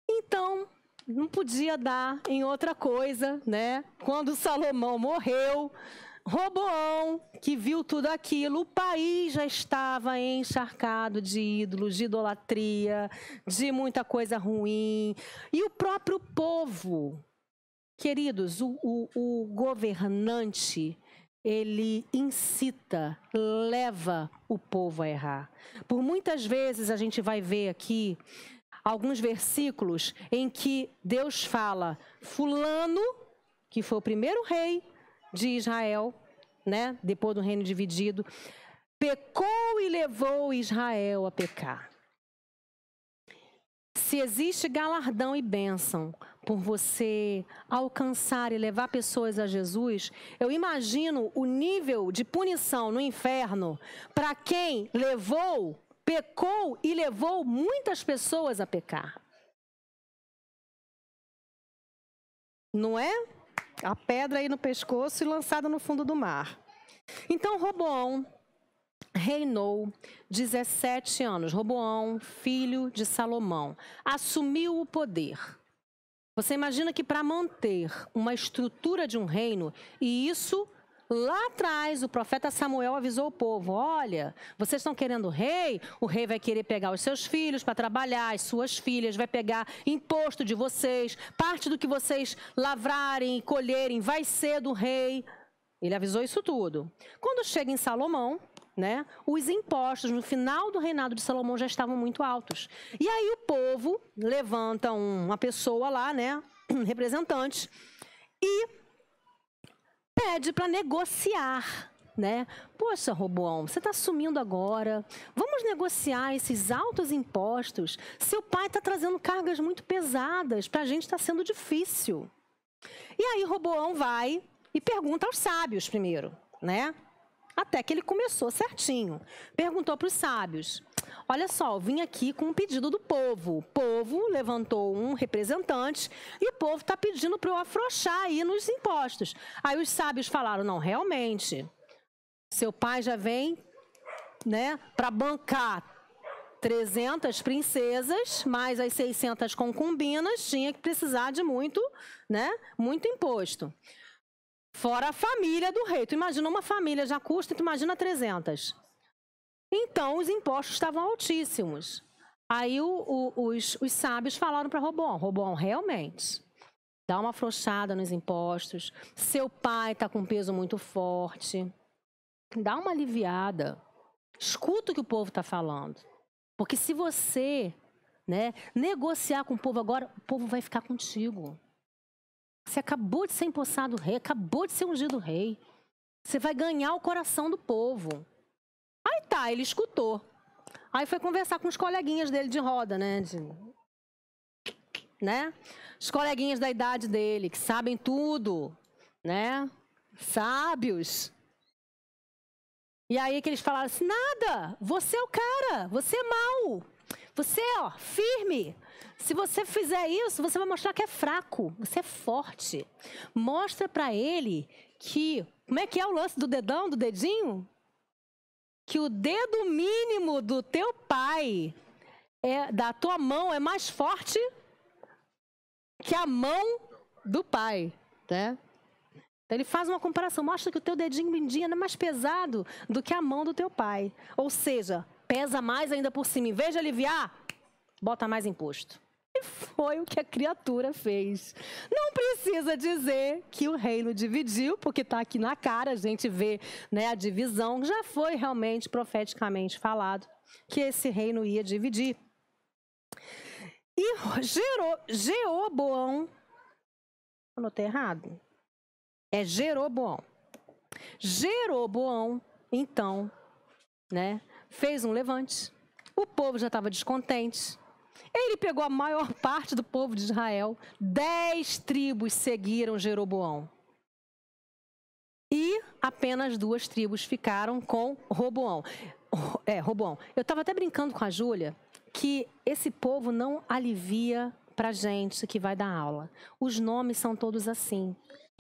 Então, não podia dar em outra coisa, né? Quando Salomão morreu, Roboão, que viu tudo aquilo, o país já estava encharcado de ídolos, de idolatria, de muita coisa ruim. E o próprio povo, queridos, o governante, ele incita, leva o povo a errar. Por muitas vezes a gente vai ver aqui alguns versículos em que Deus fala, fulano, que foi o primeiro rei de Israel, né? Depois do reino dividido, pecou e levou Israel a pecar. Se existe galardão e bênção por você alcançar e levar pessoas a Jesus, eu imagino o nível de punição no inferno para quem pecou e levou muitas pessoas a pecar. Não é? A pedra aí no pescoço e lançada no fundo do mar. Então, Roboão reinou 17 anos. Roboão, filho de Salomão, assumiu o poder. Você imagina que para manter uma estrutura de um reino, e isso lá atrás o profeta Samuel avisou o povo, olha, vocês estão querendo o rei vai querer pegar os seus filhos para trabalhar, as suas filhas, vai pegar imposto de vocês, parte do que vocês lavrarem e colherem vai ser do rei. Ele avisou isso tudo. Quando chega em Salomão, né, os impostos no final do reinado de Salomão já estavam muito altos. E aí o povo levanta uma pessoa lá, né, um representante, e pede para negociar, né? Poxa, Roboão, você está assumindo agora, vamos negociar esses altos impostos. Seu pai está trazendo cargas muito pesadas, para a gente está sendo difícil. E aí Roboão vai e pergunta aos sábios primeiro, né? Até que ele começou certinho. Perguntou para os sábios, olha só, eu vim aqui com um pedido do povo. O povo levantou um representante e o povo está pedindo para eu afrouxar aí nos impostos. Aí os sábios falaram, não, realmente, seu pai já vem, né, para bancar 300 princesas, mais as 600 concubinas, tinha que precisar de muito, né, muito imposto. Fora a família do rei. Tu imagina uma família já custa, tu imagina 300. Então, os impostos estavam altíssimos. Aí os sábios falaram para Roboão, Roboão, realmente, dá uma afrouxada nos impostos, seu pai está com peso muito forte, dá uma aliviada, escuta o que o povo está falando. Porque se você, né, negociar com o povo agora, o povo vai ficar contigo. Você acabou de ser empossado rei, acabou de ser ungido rei. Você vai ganhar o coração do povo. Aí tá, ele escutou. Aí foi conversar com os coleguinhas dele de roda, né? Os coleguinhas da idade dele, que sabem tudo, né? Sábios. E aí que eles falaram assim, nada, você é o cara, você é mau. Você, firme. Se você fizer isso, você vai mostrar que é fraco. Você é forte. Mostra para ele que... Como é que é o lance do dedão, do dedinho? Que o dedo mínimo do teu pai, da tua mão, é mais forte que a mão do pai, né? Então ele faz uma comparação, mostra que o teu dedinho mindinho é mais pesado do que a mão do teu pai. Ou seja, pesa mais ainda por cima. Em vez de aliviar, bota mais imposto. E foi o que a criatura fez. Não precisa dizer que o reino dividiu, porque está aqui na cara, a gente vê, né, a divisão. Já foi realmente profeticamente falado que esse reino ia dividir. E Jeroboão, anotei errado, é Jeroboão. Jeroboão, então, né, fez um levante. O povo já estava descontente. Ele pegou a maior parte do povo de Israel. 10 tribos seguiram Jeroboão. E apenas 2 tribos ficaram com Roboão. Roboão. Eu estava até brincando com a Júlia que esse povo não alivia para a gente que vai dar aula. Os nomes são todos assim.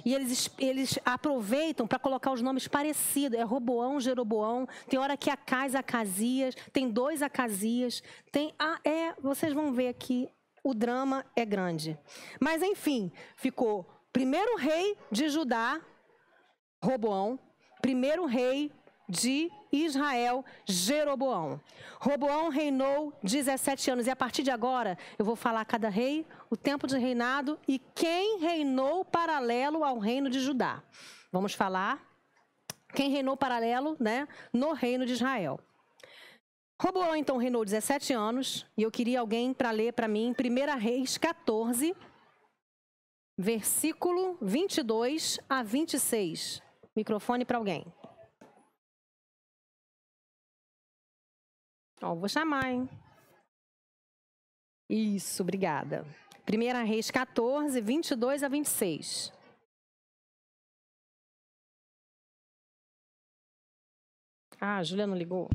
E eles aproveitam para colocar os nomes parecidos. É Roboão, Jeroboão. Tem hora que Acasias. Tem 2 Acasias. Vocês vão ver aqui, o drama é grande. Mas, enfim, ficou primeiro rei de Judá, Roboão. Primeiro rei de Israel, Jeroboão. Roboão reinou 17 anos. E a partir de agora, eu vou falar cada rei, o tempo de reinado e quem reinou paralelo ao reino de Judá. Vamos falar quem reinou paralelo, né, no reino de Israel. Roboão, então, reinou 17 anos. E eu queria alguém para ler para mim 1 Reis 14, versículo 22 a 26. Microfone para alguém. Vou chamar, hein? Isso, obrigada. 1 Reis 14, 22 a 26. A Júlia não ligou.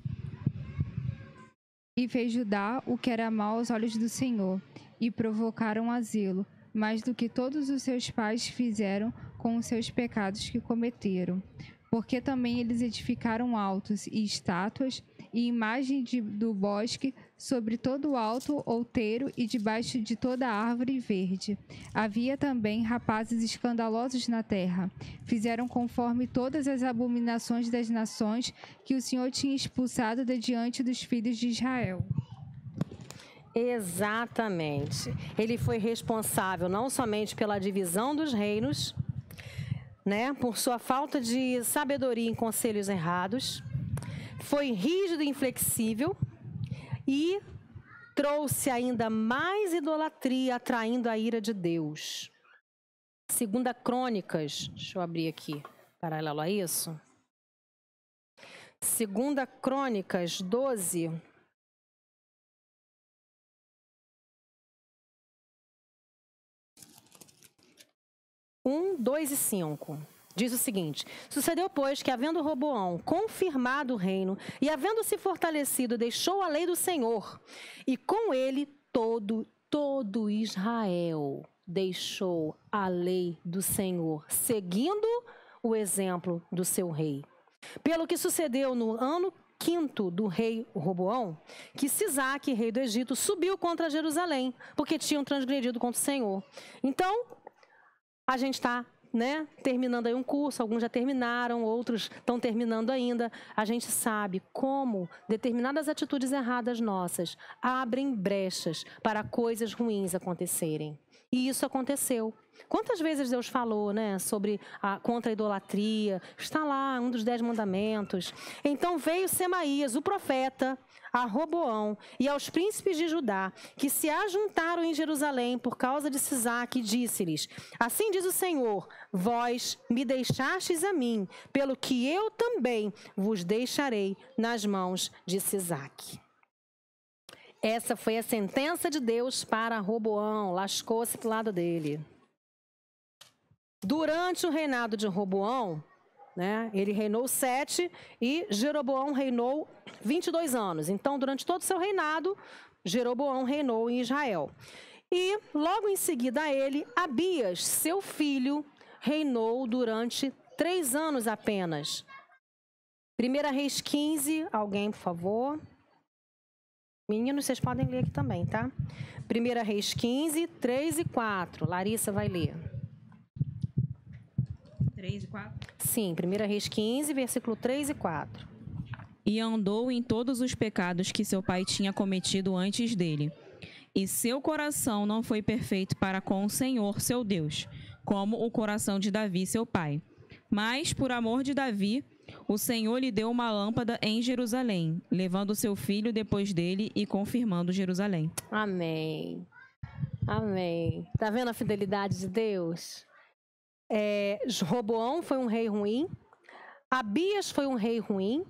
E fez Judá o que era mal aos olhos do Senhor, e provocaram a zelo, mais do que todos os seus pais fizeram com os seus pecados que cometeram. Porque também eles edificaram altos e estátuas e imagem do bosque sobre todo o alto outeiro e debaixo de toda árvore verde. Havia também rapazes escandalosos na terra. Fizeram conforme todas as abominações das nações que o Senhor tinha expulsado de diante dos filhos de Israel. Exatamente. Ele foi responsável não somente pela divisão dos reinos, né, por sua falta de sabedoria em conselhos errados, foi rígido e inflexível e trouxe ainda mais idolatria, atraindo a ira de Deus. 2 Crônicas, deixa eu abrir aqui, paralelo a isso. 2 Crônicas 12. (1, 2 e 5). Diz o seguinte: sucedeu, pois, que havendo Roboão confirmado o reino e havendo-se fortalecido, deixou a lei do Senhor, e com ele todo Israel deixou a lei do Senhor, seguindo o exemplo do seu rei. Pelo que sucedeu no ano 5º do rei Roboão, que Sisaque, rei do Egito, subiu contra Jerusalém, porque tinham transgredido contra o Senhor. Então, a gente está, né, terminando aí um curso, alguns já terminaram, outros estão terminando ainda. A gente sabe como determinadas atitudes erradas nossas abrem brechas para coisas ruins acontecerem. E isso aconteceu. Quantas vezes Deus falou, né, contra a idolatria? Está lá, um dos 10 mandamentos. Então veio Semaías, o profeta, a Roboão e aos príncipes de Judá, que se ajuntaram em Jerusalém por causa de Sisaque, e disse-lhes: assim diz o Senhor, vós me deixastes a mim, pelo que eu também vos deixarei nas mãos de Sisaque. Essa foi a sentença de Deus para Roboão, lascou-se para o lado dele. Durante o reinado de Roboão, né, ele reinou 7 e Jeroboão reinou 22 anos. Então, durante todo o seu reinado, Jeroboão reinou em Israel. E, logo em seguida a ele, Abias, seu filho, reinou durante 3 anos apenas. 1 Reis 15, alguém, por favor. Meninos, vocês podem ler aqui também, tá? 1 Reis 15, 3 e 4. Larissa vai ler. 3 e 4? Sim, 1 Reis 15, versículo 3 e 4. E andou em todos os pecados que seu pai tinha cometido antes dele. E seu coração não foi perfeito para com o Senhor, seu Deus, como o coração de Davi, seu pai. Mas, por amor de Davi, o Senhor lhe deu uma lâmpada em Jerusalém, levando seu filho depois dele e confirmando Jerusalém. Amém. Amém. Tá vendo a fidelidade de Deus? Roboão foi um rei ruim, Abias foi um rei ruim,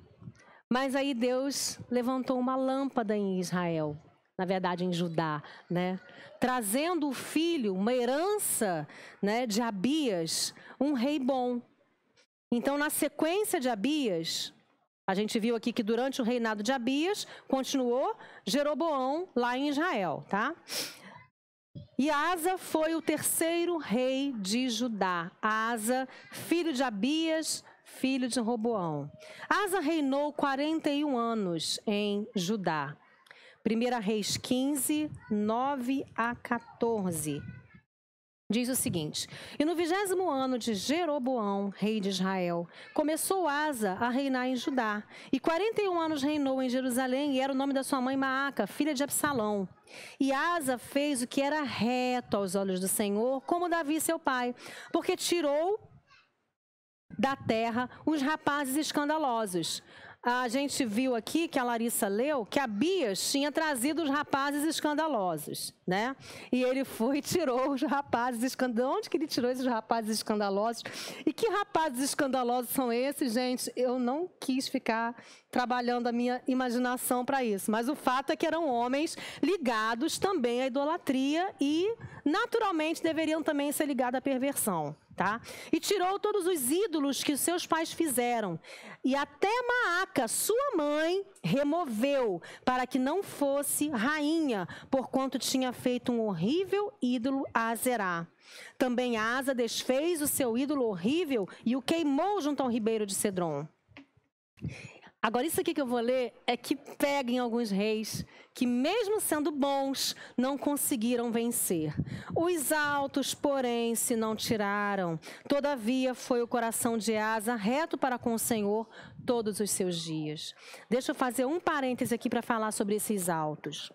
mas aí Deus levantou uma lâmpada em Israel, na verdade em Judá, né? Trazendo o filho, uma herança, né, de Abias, um rei bom. Então, na sequência de Abias, a gente viu aqui que durante o reinado de Abias, continuou Jeroboão lá em Israel, tá? E Asa foi o 3º rei de Judá. Asa, filho de Abias, filho de Roboão. Asa reinou 41 anos em Judá. 1 Reis 15, 9 a 14. Diz o seguinte: e no 20º ano de Jeroboão, rei de Israel, começou Asa a reinar em Judá. E 41 anos reinou em Jerusalém, e era o nome da sua mãe Maaca, filha de Absalão. E Asa fez o que era reto aos olhos do Senhor, como Davi, seu pai, porque tirou da terra os rapazes escandalosos. A gente viu aqui, que a Larissa leu, que Abias tinha trazido os rapazes escandalosos, né? E ele foi e tirou os rapazes escandalosos. Onde que ele tirou esses rapazes escandalosos? E que rapazes escandalosos são esses, gente? Eu não quis ficar trabalhando a minha imaginação para isso. Mas o fato é que eram homens ligados também à idolatria e, naturalmente, deveriam também ser ligados à perversão. Tá? E tirou todos os ídolos que seus pais fizeram. E até Maaca, sua mãe, removeu, para que não fosse rainha, porquanto tinha feito um horrível ídolo a Azerá. Também Asa desfez o seu ídolo horrível e o queimou junto ao ribeiro de Cedron. Agora, isso aqui que eu vou ler é que pega em alguns reis que, mesmo sendo bons, não conseguiram vencer. Os altos, porém, se não tiraram. Todavia, foi o coração de Asa reto para com o Senhor todos os seus dias. Deixa eu fazer um parêntese aqui para falar sobre esses altos.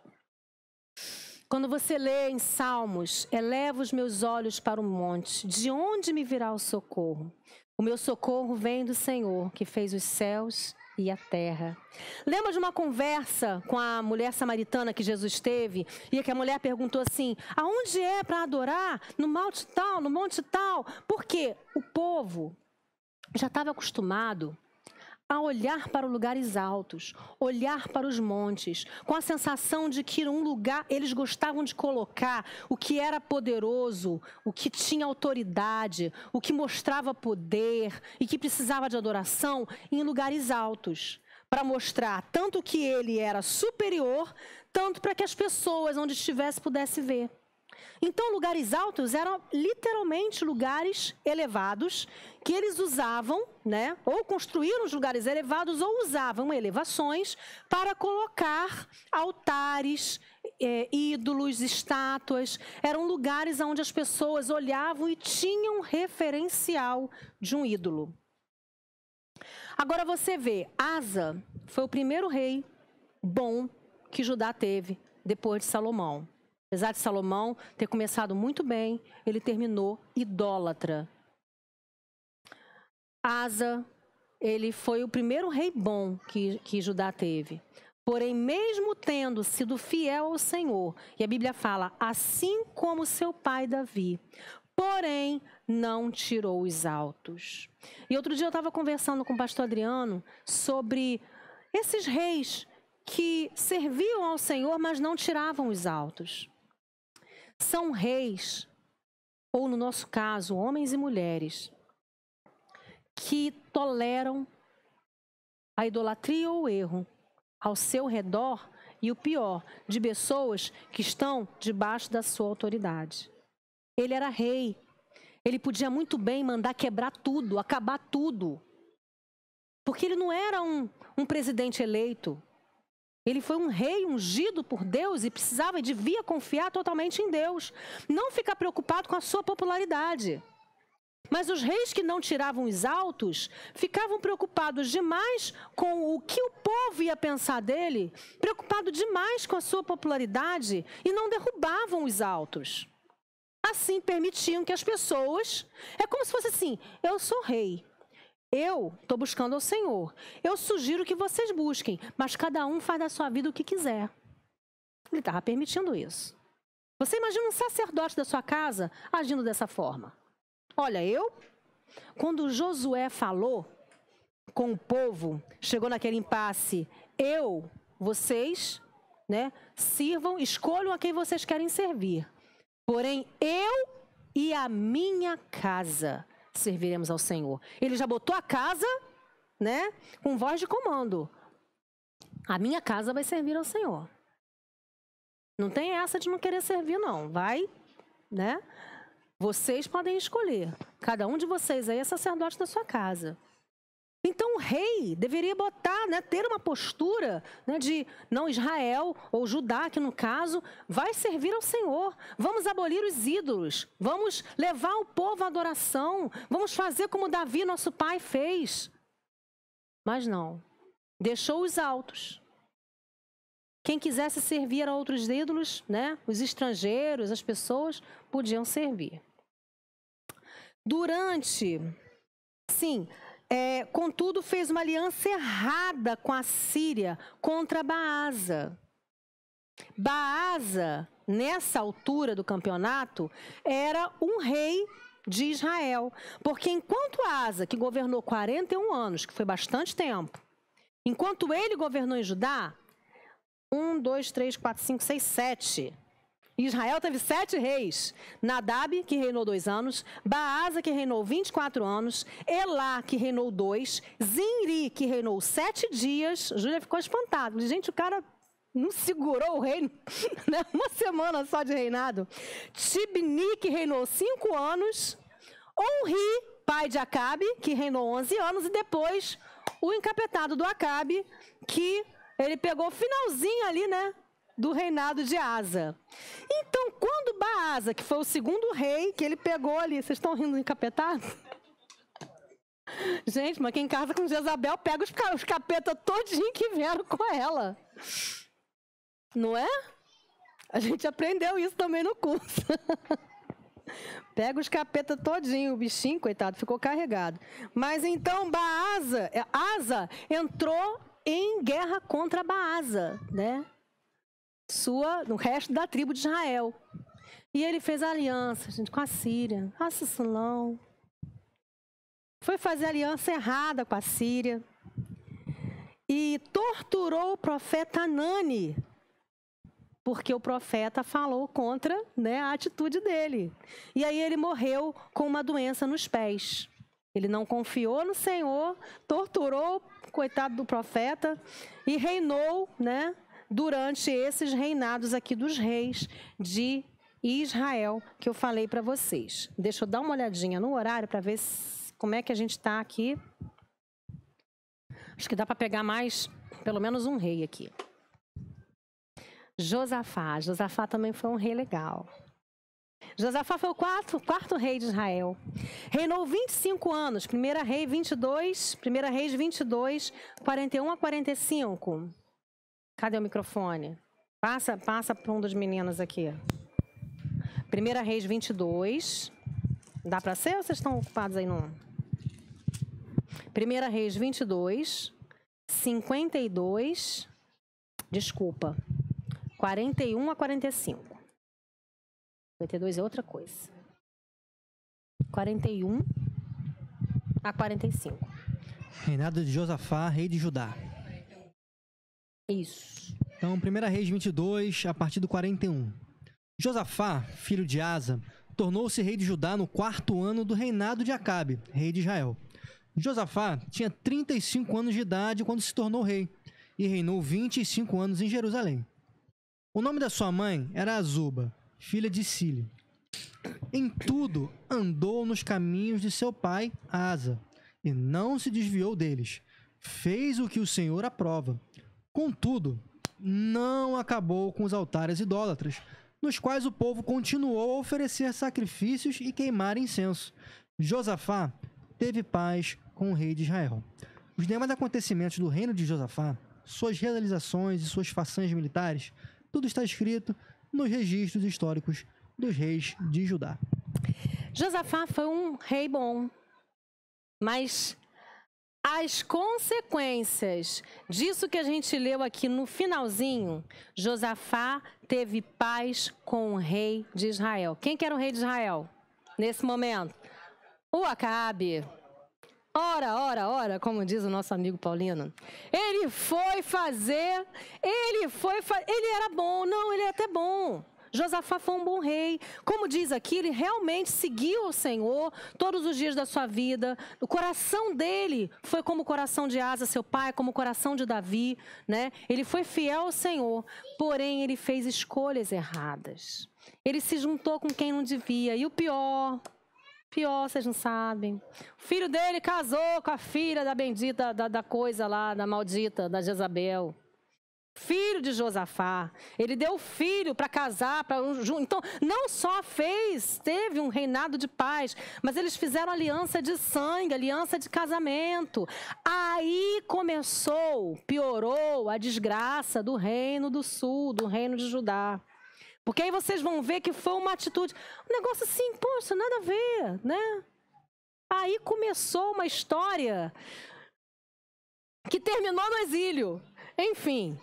Quando você lê em Salmos, eleva os meus olhos para o monte, de onde me virá o socorro? O meu socorro vem do Senhor, que fez os céus e a terra. Lembra de uma conversa com a mulher samaritana que Jesus teve? E que a mulher perguntou assim: aonde é para adorar? No monte tal, no monte tal? Porque o povo já estava acostumado a olhar para lugares altos, olhar para os montes, com a sensação de que num lugar eles gostavam de colocar o que era poderoso, o que tinha autoridade, o que mostrava poder e que precisava de adoração em lugares altos, para mostrar tanto que ele era superior, tanto para que as pessoas onde estivesse pudessem ver. Então, lugares altos eram literalmente lugares elevados que eles usavam, né? Ou construíram os lugares elevados ou usavam elevações para colocar altares, ídolos, estátuas. Eram lugares onde as pessoas olhavam e tinham referencial de um ídolo. Agora você vê, Asa foi o primeiro rei bom que Judá teve depois de Salomão. Apesar de Salomão ter começado muito bem, ele terminou idólatra. Asa, ele foi o primeiro rei bom que Judá teve. Porém, mesmo tendo sido fiel ao Senhor, e a Bíblia fala, assim como seu pai Davi, porém, não tirou os altos. E outro dia eu estava conversando com o pastor Adriano sobre esses reis que serviam ao Senhor, mas não tiravam os altos. São reis, ou no nosso caso, homens e mulheres, que toleram a idolatria ou o erro ao seu redor e o pior, de pessoas que estão debaixo da sua autoridade. Ele era rei. Ele podia muito bem mandar quebrar tudo, acabar tudo. Porque ele não era um presidente eleito. Ele foi um rei ungido por Deus e precisava e devia confiar totalmente em Deus. Não ficar preocupado com a sua popularidade. Mas os reis que não tiravam os altos ficavam preocupados demais com o que o povo ia pensar dele, preocupado demais com a sua popularidade e não derrubavam os altos. Assim permitiam que as pessoas... É como se fosse assim, eu sou rei, eu estou buscando ao Senhor, eu sugiro que vocês busquem, mas cada um faz da sua vida o que quiser. Ele estava permitindo isso. Você imagina um sacerdote da sua casa agindo dessa forma? Olha, quando Josué falou com o povo, chegou naquele impasse, vocês, né, sirvam, escolham a quem vocês querem servir. Porém, eu e a minha casa serviremos ao Senhor. Ele já botou a casa, né, com voz de comando. A minha casa vai servir ao Senhor. Não tem essa de não querer servir, não. Vai, né? Vocês podem escolher. Cada um de vocês aí é sacerdote da sua casa. Então o rei deveria botar, né, ter uma postura, né, de não, Israel ou Judá, que no caso, vai servir ao Senhor. Vamos abolir os ídolos. Vamos levar o povo à adoração. Vamos fazer como Davi, nosso pai, fez. Mas não. Deixou os altos. Quem quisesse servir a outros ídolos, né, os estrangeiros, as pessoas, podiam servir. Contudo, fez uma aliança errada com a Síria contra Baasa. Baasa, nessa altura do campeonato, era um rei de Israel. Porque enquanto Asa, que governou 41 anos, que foi bastante tempo, enquanto ele governou em Judá, 1, 2, 3, 4, 5, 6, 7. Israel teve 7 reis. Nadab, que reinou 2 anos. Baasa, que reinou 24 anos. Elá, que reinou 2. Zinri, que reinou 7 dias. Júlia ficou espantada. Gente, o cara não segurou o reino, né? Uma semana só de reinado. Tibni, que reinou 5 anos. Onri, pai de Acabe, que reinou 11 anos. E depois, o encapetado do Acabe, que ele pegou o finalzinho ali, né, do reinado de Asa. Então, quando Baasa, que foi o segundo rei, que ele pegou ali... Vocês estão rindo do encapetado? Gente, mas quem casa com Jezabel pega os capetas todinho que vieram com ela. Não é? A gente aprendeu isso também no curso. Pega os capetas todinho, o bichinho, coitado, ficou carregado. Mas então, Asa entrou em guerra contra Baasa, né? No resto da tribo de Israel. E ele fez aliança, gente, com a Síria. Faça isso não. Foi fazer aliança errada com a Síria. E torturou o profeta Anani. Porque o profeta falou contra, né, a atitude dele. E aí ele morreu com uma doença nos pés. Ele não confiou no Senhor, torturou o coitado do profeta e reinou, né, durante esses reinados aqui dos reis de Israel, que eu falei para vocês. Deixa eu dar uma olhadinha no horário para ver como é que a gente está aqui. Acho que dá para pegar mais, pelo menos um rei aqui. Josafá. Josafá também foi um rei legal. Josafá foi o quarto rei de Israel. Reinou 25 anos. 1 Reis 22, 41 a 45. Cadê o microfone? Passa para um dos meninos aqui. 1 Reis 22. Dá para ser ou vocês estão ocupados aí no... 1 Reis 22, 52, desculpa, 41 a 45. 52 é outra coisa. 41 a 45. Reinado de Josafá, rei de Judá. Isso. Então, 1 Reis 22, a partir do 41. Josafá, filho de Asa, tornou-se rei de Judá no 4º ano do reinado de Acabe, rei de Israel. Josafá tinha 35 anos de idade quando se tornou rei e reinou 25 anos em Jerusalém. O nome da sua mãe era Azuba, filha de Sile. Em tudo andou nos caminhos de seu pai Asa e não se desviou deles. Fez o que o Senhor aprova. Contudo, não acabou com os altares idólatras, nos quais o povo continuou a oferecer sacrifícios e queimar incenso. Josafá teve paz com o rei de Israel. Os demais acontecimentos do reino de Josafá, suas realizações e suas façanhas militares, tudo está escrito nos registros históricos dos reis de Judá. Josafá foi um rei bom, mas as consequências disso que a gente leu aqui no finalzinho, Josafá teve paz com o rei de Israel. Quem que era o rei de Israel nesse momento? O Acabe. Ora, como diz o nosso amigo Paulino. Ele era bom, não, ele é até bom. Josafá foi um bom rei. Como diz aqui, ele realmente seguiu o Senhor todos os dias da sua vida. O coração dele foi como o coração de Asa, seu pai, como o coração de Davi, né? Ele foi fiel ao Senhor, porém ele fez escolhas erradas. Ele se juntou com quem não devia. E o pior, vocês não sabem. O filho dele casou com a filha da bendita, da coisa lá, da maldita, da Jezabel. Filho de Josafá. Ele deu filho para casar. Então, não só teve um reinado de paz, mas eles fizeram aliança de sangue, aliança de casamento. Aí piorou a desgraça do reino do sul, do reino de Judá. Porque aí vocês vão ver que foi uma atitude, um negócio assim, poxa, nada a ver, né? Aí começou uma história que terminou no exílio. Enfim,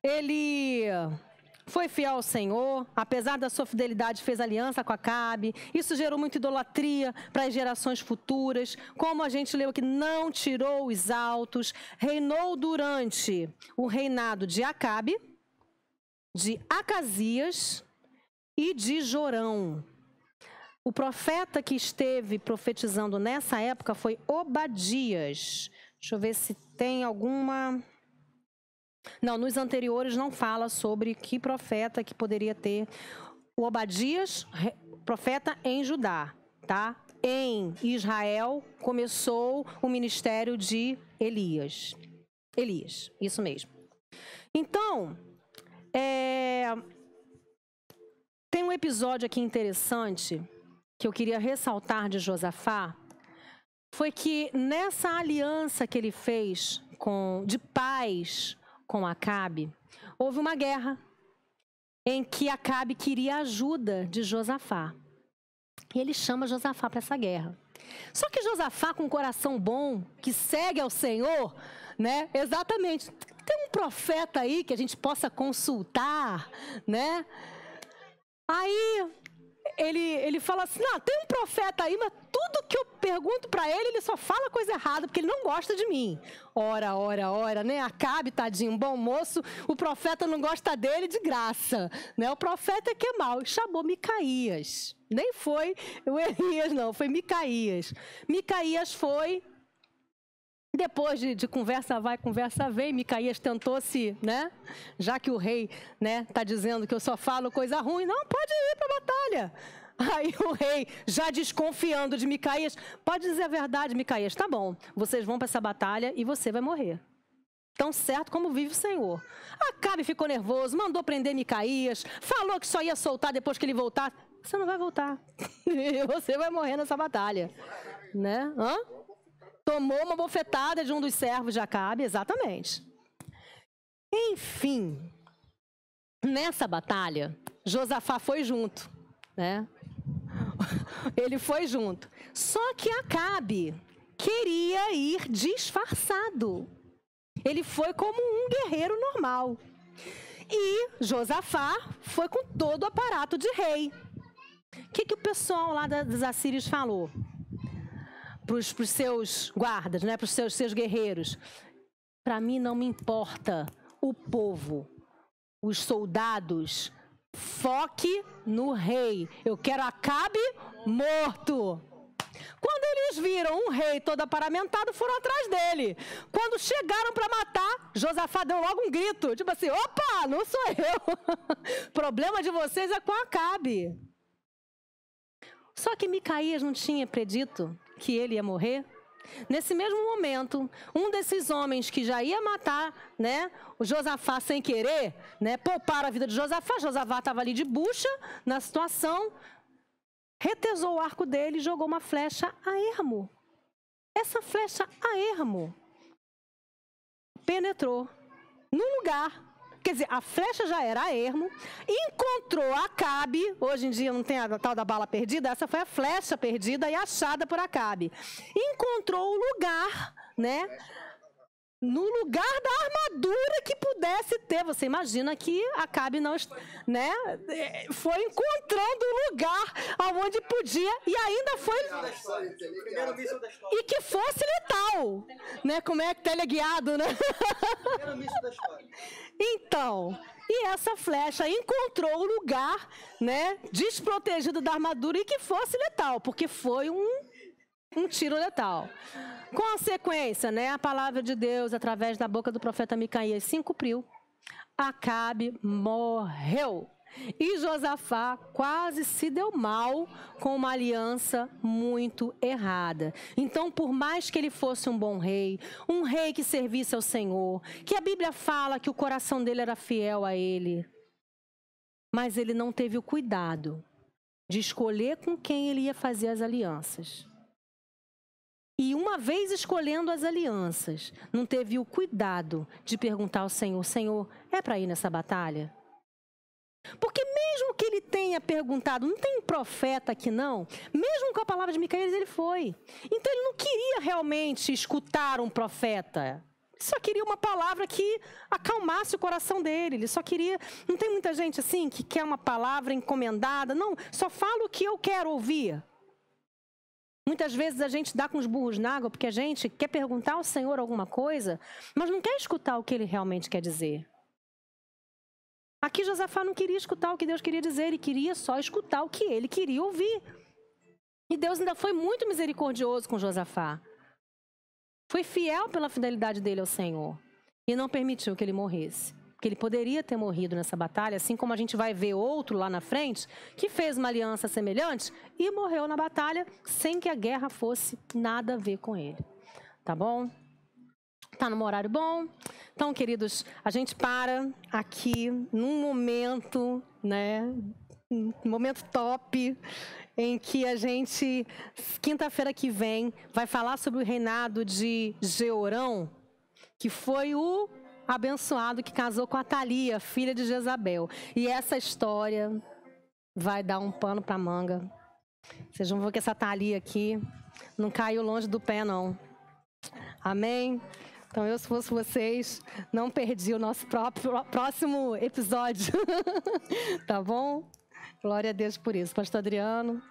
ele foi fiel ao Senhor, apesar da sua fidelidade, fez aliança com Acabe. Isso gerou muita idolatria para as gerações futuras. Como a gente leu aqui, não tirou os altos, reinou durante o reinado de Acabe, de Acasias e de Jorão. O profeta que esteve profetizando nessa época foi Obadias. Deixa eu ver se tem alguma... Não, nos anteriores não fala sobre que profeta que poderia ter. O Obadias, profeta em Judá, tá? Em Israel começou o ministério de Elias. Isso mesmo. Então, tem um episódio aqui interessante que eu queria ressaltar de Josafá, foi que nessa aliança que ele fez de paz com Acabe, houve uma guerra em que Acabe queria a ajuda de Josafá. E ele chama Josafá para essa guerra. Só que Josafá, com um coração bom, que segue ao Senhor, né? Exatamente. Tem um profeta aí que a gente possa consultar, né? Aí ele fala assim, não, tem um profeta aí, mas tudo que eu pergunto para ele só fala coisa errada, porque ele não gosta de mim. Ora, né? Acabe, tadinho, bom moço, o profeta não gosta dele de graça, né? O profeta é que é mau. Chamou Micaías. Nem foi o Elias, não, foi Micaías. Micaías foi... Depois de conversa vai, conversa vem, Micaías tentou né? Já que o rei, né, tá dizendo que eu só falo coisa ruim, não, pode ir para a batalha. Aí o rei, já desconfiando de Micaías, pode dizer a verdade, Micaías, tá bom, vocês vão para essa batalha e você vai morrer. Tão certo como vive o Senhor. Acabe ficou nervoso, mandou prender Micaías, falou que só ia soltar depois que ele voltar. Você não vai voltar. Você vai morrer nessa batalha. Né? Tomou uma bofetada de um dos servos de Acabe, exatamente. Enfim, nessa batalha, Josafá foi junto, né? Ele foi junto. Só que Acabe queria ir disfarçado. Ele foi como um guerreiro normal. E Josafá foi com todo o aparato de rei. O que o pessoal lá dos assírios falou? Para os seus guardas, né? Para os seus guerreiros. Para mim não me importa o povo, os soldados. Foque no rei. Eu quero Acabe morto. Quando eles viram um rei todo aparamentado, foram atrás dele. Quando chegaram para matar, Josafá deu logo um grito. Tipo assim, opa, não sou eu. O problema de vocês é com Acabe. Só que Micaías não tinha predito que ele ia morrer. Nesse mesmo momento, um desses homens que já ia matar, né, o Josafá sem querer, né, pouparam a vida de Josafá. Josafá estava ali de bucha na situação, retesou o arco dele e jogou uma flecha a ermo. Essa flecha a ermo penetrou no lugar. Quer dizer, a flecha já era a ermo, encontrou Acabe. Hoje em dia não tem a tal da bala perdida, essa foi a flecha perdida e achada por Acabe. Encontrou o lugar, né? No lugar da armadura que pudesse ter. Você imagina que Acabe não, né? Foi encontrando o lugar onde podia e ainda foi. E que fosse letal, né? Como é que teleguiado, né? Então, e essa flecha encontrou o lugar, né? Desprotegido da armadura e que fosse letal, porque foi um tiro letal. Consequência, né? A palavra de Deus, através da boca do profeta Micaías, se cumpriu. Acabe morreu. E Josafá quase se deu mal com uma aliança muito errada. Então, por mais que ele fosse um bom rei, um rei que servisse ao Senhor, que a Bíblia fala que o coração dele era fiel a ele, mas ele não teve o cuidado de escolher com quem ele ia fazer as alianças. E uma vez escolhendo as alianças, não teve o cuidado de perguntar ao Senhor, Senhor, é para ir nessa batalha? Porque mesmo que ele tenha perguntado, não tem profeta aqui não? Mesmo com a palavra de Micaías, ele foi. Então ele não queria realmente escutar um profeta. Ele só queria uma palavra que acalmasse o coração dele. Ele só queria... Não tem muita gente assim que quer uma palavra encomendada. Não, só fala o que eu quero ouvir. Muitas vezes a gente dá com os burros na água porque a gente quer perguntar ao Senhor alguma coisa, mas não quer escutar o que ele realmente quer dizer. Aqui Josafá não queria escutar o que Deus queria dizer, ele queria só escutar o que ele queria ouvir. E Deus ainda foi muito misericordioso com Josafá. Foi fiel pela fidelidade dele ao Senhor e não permitiu que ele morresse. Porque ele poderia ter morrido nessa batalha, assim como a gente vai ver outro lá na frente, que fez uma aliança semelhante e morreu na batalha sem que a guerra fosse nada a ver com ele. Tá bom? Tá num horário bom? Então, queridos, a gente para aqui num momento, né? Um momento top, em que a gente, quinta-feira que vem, vai falar sobre o reinado de Jeorão, que foi o abençoado que casou com a Thalia, filha de Jezabel. E essa história vai dar um pano para manga. Vocês vão ver que essa Thalia aqui não caiu longe do pé, não. Amém? Então, eu, se fosse vocês, não perdi o nosso próximo episódio. Tá bom? Glória a Deus por isso. Pastor Adriano.